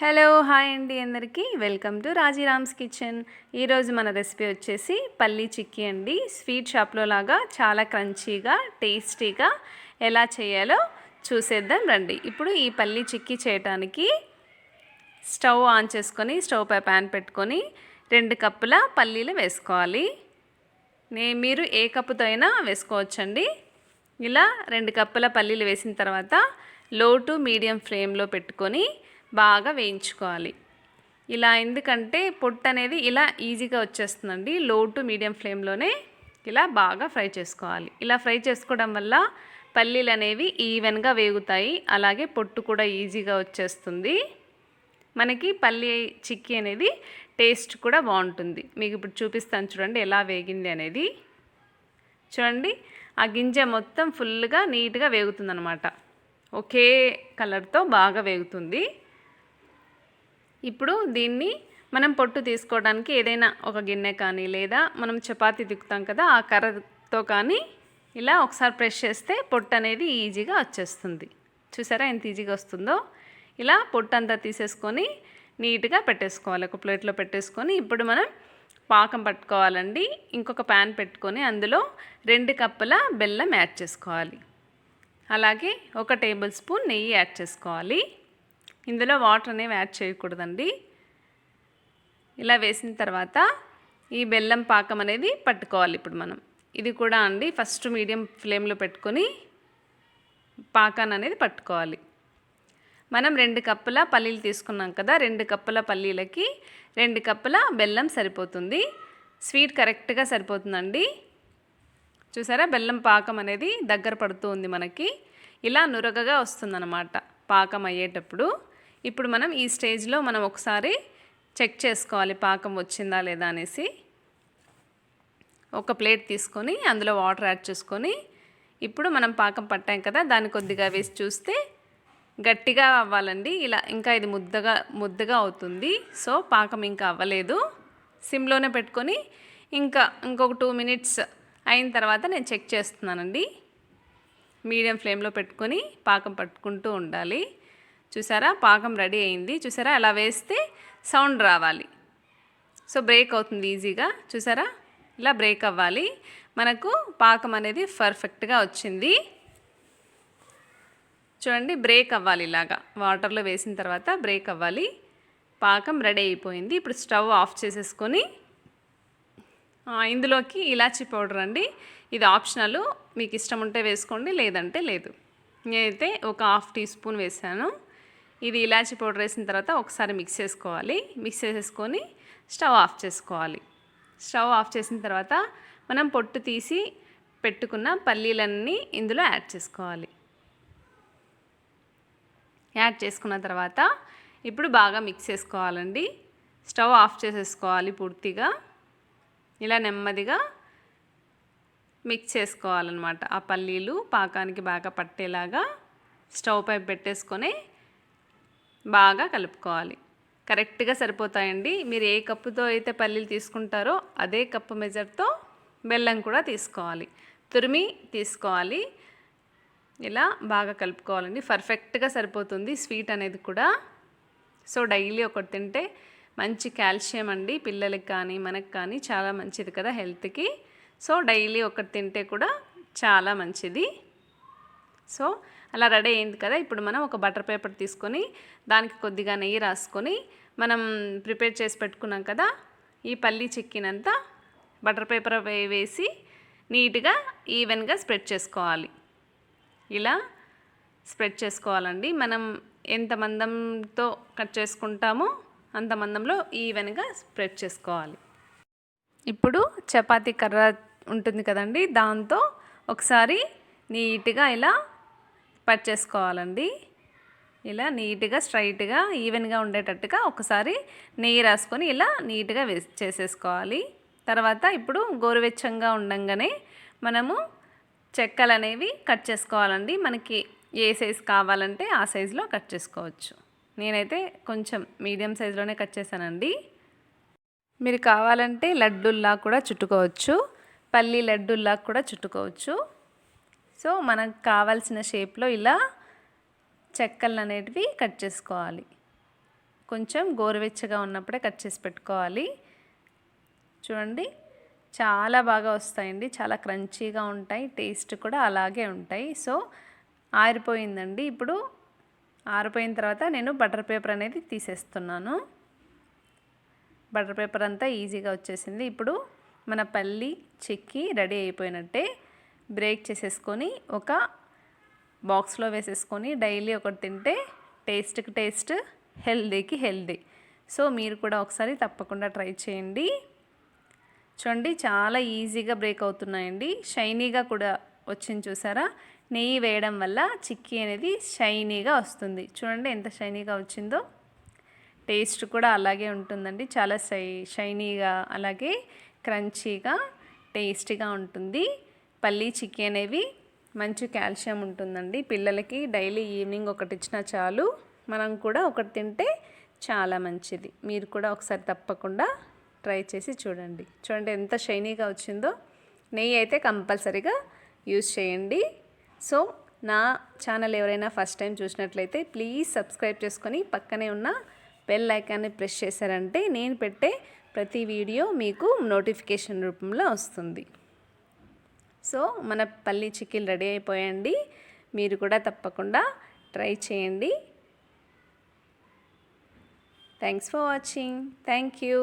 Hello hi అండి అందరికీ welcome to రాజీరామ్స్ kitchen. ఈరోజు మన రెసిపీ వచ్చేసి పల్లీ చిక్కీ అండి. స్వీట్ షాప్లో లాగా చాలా క్రంచీగా టేస్టీగా ఎలా చేయాలో చూసేద్దాం రండి. ఇప్పుడు ఈ పల్లీ చిక్కీ చేయడానికి స్టవ్ ఆన్ చేసుకొని స్టవ్ పై ప్యాన్ పెట్టుకొని 2 కప్పుల పల్లీలు వేసుకోవాలి. మీరు ఏ కప్పుతో అయినా వేసుకోవచ్చండి. ఇలా 2 కప్పుల పల్లీలు వేసిన తర్వాత లో టు మీడియం ఫ్లేమ్లో పెట్టుకొని బాగా వేయించుకోవాలి. ఇలా ఎందుకంటే పొట్టు అనేది ఇలా ఈజీగా వచ్చేస్తుందండి. లో టు మీడియం ఫ్లేమ్లోనే ఇలా బాగా ఫ్రై చేసుకోవాలి. ఇలా ఫ్రై చేసుకోవడం వల్ల పల్లీలు అనేవి ఈవెన్గా వేగుతాయి, అలాగే పొట్టు కూడా ఈజీగా వచ్చేస్తుంది. మనకి పల్లీ చిక్కీ అనేది టేస్ట్ కూడా బాగుంటుంది. మీకు ఇప్పుడు చూపిస్తాను చూడండి ఎలా వేగింది అనేది. చూడండి ఆ గింజ మొత్తం ఫుల్గా నీట్గా వేగుతుందన్నమాట. ఒకే కలర్తో బాగా వేగుతుంది. ఇప్పుడు దీన్ని మనం పొట్టు తీసుకోవడానికి ఏదైనా ఒక గిన్నె కానీ లేదా మనం చపాతీ తిక్కుతాం కదా ఆ కర్రతో కానీ ఇలా ఒకసారి ప్రెస్ చేస్తే పొట్టు అనేది ఈజీగా వచ్చేస్తుంది. చూసారా ఎంత ఈజీగా వస్తుందో. ఇలా పొట్టు అంతా తీసేసుకొని నీట్గా పెట్టేసుకోవాలి. ఒక ప్లేట్లో పెట్టేసుకొని ఇప్పుడు మనం పాకం పట్టుకోవాలండి. ఇంకొక ప్యాన్ పెట్టుకొని అందులో 2 కప్పుల బెల్లం యాడ్ చేసుకోవాలి. అలాగే 1 టేబుల్ స్పూన్ నెయ్యి యాడ్ చేసుకోవాలి. ఇందులో వాటర్ అనేవి యాడ్ చేయకూడదండి. ఇలా వేసిన తర్వాత ఈ బెల్లం పాకం అనేది పట్టుకోవాలి. ఇప్పుడు మనం ఇది కూడా అండి ఫస్ట్ మీడియం ఫ్లేమ్లో పెట్టుకొని పాకాన్ని అనేది పట్టుకోవాలి. మనం 2 కప్పుల పల్లీలు తీసుకున్నాం కదా, 2 కప్పుల పల్లీలకి 2 కప్పుల బెల్లం సరిపోతుంది. స్వీట్ కరెక్ట్గా సరిపోతుందండి. చూసారా బెల్లం పాకం అనేది దగ్గర పడుతూ ఉంది మనకి. ఇలా నురగగా వస్తుందన్నమాట పాకం అయ్యేటప్పుడు. ఇప్పుడు మనం ఈ స్టేజ్లో మనం ఒకసారి చెక్ చేసుకోవాలి పాకం వచ్చిందా లేదా అనేసి. ఒక ప్లేట్ తీసుకొని అందులో వాటర్ యాడ్ చేసుకొని ఇప్పుడు మనం పాకం పట్టాం కదా దాన్ని కొద్దిగా వేసి చూస్తే గట్టిగా అవ్వాలండి. ఇలా ఇంకా ఇది ముద్దగా అవుతుంది. సో పాకం ఇంకా అవ్వలేదు. సిమ్లోనే పెట్టుకొని ఇంకొక 2 మినిట్స్ అయిన తర్వాత నేను చెక్ చేస్తున్నానండి. మీడియం ఫ్లేమ్లో పెట్టుకొని పాకం పట్టుకుంటూ ఉండాలి. చూసారా పాకం రెడీ అయింది. చూసారా అలా వేస్తే సౌండ్ రావాలి. సో బ్రేక్ అవుతుంది ఈజీగా. చూసారా ఇలా బ్రేక్ అవ్వాలి. మనకు పాకం అనేది పర్ఫెక్ట్గా వచ్చింది. చూడండి బ్రేక్ అవ్వాలి. ఇలాగా వాటర్లో వేసిన తర్వాత బ్రేక్ అవ్వాలి. పాకం రెడీ అయిపోయింది. ఇప్పుడు స్టవ్ ఆఫ్ చేసేసుకొని ఇందులోకి ఇలాచీ పౌడర్ అండి. ఇది ఆప్షనల్, మీకు ఇష్టం ఉంటే వేసుకోండి లేదంటే లేదు. నేనైతే ఒక 1/2 టీ స్పూన్ వేసాను. ఇది ఇలాచీ పౌడర్ వేసిన తర్వాత ఒకసారి మిక్స్ చేసుకోవాలి. మిక్స్ చేసేసుకొని స్టవ్ ఆఫ్ చేసుకోవాలి. స్టవ్ ఆఫ్ చేసిన తర్వాత మనం పొట్టు తీసి పెట్టుకున్న పల్లీలన్నీ ఇందులో యాడ్ చేసుకోవాలి. యాడ్ చేసుకున్న తర్వాత ఇప్పుడు బాగా మిక్స్ చేసుకోవాలండి. స్టవ్ ఆఫ్ చేసేసుకోవాలి పూర్తిగా. ఇలా నెమ్మదిగా మిక్స్ చేసుకోవాలన్నమాట. ఆ పల్లీలు పాకానికి బాగా పట్టేలాగా స్టవ్ పై పెట్టేసుకొని బాగా కలుపుకోవాలి. కరెక్ట్గా సరిపోతాయండి. మీరు ఏ కప్పుతో అయితే పల్లీలు తీసుకుంటారో అదే కప్పు మెజర్తో బెల్లం కూడా తీసుకోవాలి. తురిమి తీసుకోవాలి. ఇలా బాగా కలుపుకోవాలండి. పర్ఫెక్ట్గా సరిపోతుంది స్వీట్ అనేది కూడా. సో డైలీ ఒకటి తింటే మంచి కాల్షియం అండి. పిల్లలకి కానీ మనకు కానీ చాలా మంచిది కదా హెల్త్కి. సో డైలీ ఒకటి తింటే కూడా చాలా మంచిది. సో అలా రెడీ అయింది కదా. ఇప్పుడు మనం ఒక బటర్ పేపర్ తీసుకొని దానికి కొద్దిగా నెయ్యి రాసుకొని మనం ప్రిపేర్ చేసి పెట్టుకున్నాం కదా ఈ పల్లీ చిక్కీనంతా బటర్ పేపర్ వేసి నీట్గా ఈవెన్గా స్ప్రెడ్ చేసుకోవాలి. ఇలా స్ప్రెడ్ చేసుకోవాలండి. మనం ఎంత మందంతో కట్ చేసుకుంటామో అంత మందంలో ఈవెన్గా స్ప్రెడ్ చేసుకోవాలి. ఇప్పుడు చపాతీ కర్ర ఉంటుంది కదండి, దాంతో ఒకసారి నీట్గా ఇలా పట్ చేసుకోవాలండి. ఇలా నీట్గా స్ట్రైట్గా ఈవెన్గా ఉండేటట్టుగా ఒకసారి నెయ్యి రాసుకొని ఇలా నీట్గా చేసేసుకోవాలి. తర్వాత ఇప్పుడు గోరువెచ్చంగా ఉండంగానే మనము చెక్కలు అనేవి కట్ చేసుకోవాలండి. మనకి ఏ సైజు కావాలంటే ఆ సైజులో కట్ చేసుకోవచ్చు. నేనైతే కొంచెం మీడియం సైజులోనే కట్ చేశానండి. మీరు కావాలంటే లడ్డూల్లా కూడా చుట్టుకోవచ్చు, పల్లీ లడ్డూల్లా కూడా చుట్టుకోవచ్చు. సో మనకు కావాల్సిన షేప్లో ఇలా చెక్కలు అనేటివి కట్ చేసుకోవాలి. కొంచెం గోరువెచ్చగా ఉన్నప్పుడే కట్ చేసి పెట్టుకోవాలి. చూడండి చాలా బాగా వస్తాయండి, చాలా క్రంచీగా ఉంటాయి, టేస్ట్ కూడా అలాగే ఉంటాయి. సో ఆరిపోయిందండి. ఇప్పుడు ఆరిపోయిన తర్వాత నేను బటర్ పేపర్ అనేది తీసేస్తున్నాను. బటర్ పేపర్ అంతా ఈజీగా వచ్చేసింది. ఇప్పుడు మన పల్లి చిక్కీ రెడీ అయిపోయినట్టే. బ్రేక్ చేసేసుకొని ఒక బాక్స్లో వేసేసుకొని డైలీ ఒకటి తింటే టేస్ట్కి టేస్ట్, హెల్దీకి హెల్దీ. సో మీరు కూడా ఒకసారి తప్పకుండా ట్రై చేయండి. చూడండి చాలా ఈజీగా బ్రేక్ అవుతున్నాయండి, షైనీగా కూడా వచ్చింది చూసారా. నెయ్యి వేయడం వల్ల చిక్కీ అనేది షైనీగా వస్తుంది. చూడండి ఎంత షైనీగా వచ్చిందో. టేస్ట్ కూడా అలాగే ఉంటుందండి, చాలా షైనీగా అలాగే క్రంచీగా టేస్టీగా ఉంటుంది. పల్లీ చిక్కీ అనేవి మంచి కాల్షియం ఉంటుందండి. పిల్లలకి డైలీ ఈవినింగ్ ఒకటి ఇచ్చినా చాలు, మనం కూడా ఒకటి తింటే చాలా మంచిది. మీరు కూడా ఒకసారి తప్పకుండా ట్రై చేసి చూడండి. చూడండి ఎంత షైనీగా వచ్చిందో. నెయ్యి అయితే కంపల్సరీగా యూజ్ చేయండి. సో నా ఛానల్ ఎవరైనా ఫస్ట్ టైం చూసినట్లయితే ప్లీజ్ సబ్స్క్రైబ్ చేసుకొని పక్కనే ఉన్న బెల్ ఐకాన్ని ప్రెస్ చేశారంటే నేను పెట్టే ప్రతి వీడియో మీకు నోటిఫికేషన్ రూపంలో వస్తుంది. సో మన పల్లీ చిక్కీలు రెడీ అయిపోయండి. మీరు కూడా తప్పకుండా ట్రై చేయండి. Thanks for watching. Thank you.